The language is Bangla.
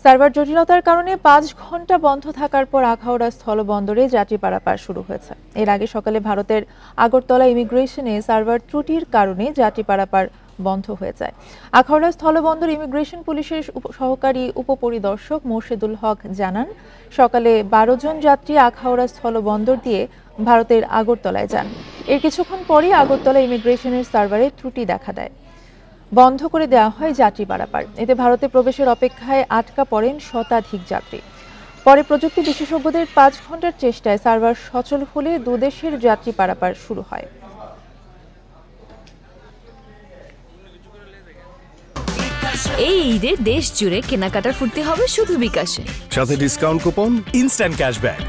সার্ভার জটিলতার কারণে ৫ ঘন্টা বন্ধ থাকার পর আখাউড়া স্থলবন্দরে যাত্রী পারাপার শুরু হয়েছে। এর আগে সকালে ভারতের আগরতলা ইমিগ্রেশনে সার্ভার ত্রুটির কারণে যাত্রী পারাপার বন্ধ হয়ে যায়। আখাউড়া স্থলবন্দর ইমিগ্রেশন পুলিশের সহকারী উপপরিদর্শক মোর্শেদুল হক জানান, সকালে ১২ জন যাত্রী আখাউড়া স্থলবন্দর দিয়ে ভারতের আগরতলায় যান। এর কিছুক্ষণ পরই আগরতলা ইমিগ্রেশনের সার্ভারে ত্রুটি দেখা দেয়, বন্ধ করে দেওয়া হয় যাত্রী পারাপার। এতে ভারতে প্রবেশের অপেক্ষায় আটকা পড়েন শতাধিক যাত্রী। পরে প্রযুক্তি বিশেষজ্ঞদের ৫ ঘন্টার চেষ্টায় সার্ভার সচল হলে দুদেশের যাত্রী পারাপার শুরু হয়। এই ঈদে দেশ জুড়ে কেনাকাটার ফুর্তি হবে শুধু বিকাশে, সাথে ডিসকাউন্ট কুপন, ইনস্ট্যান্ট ক্যাশব্যাক।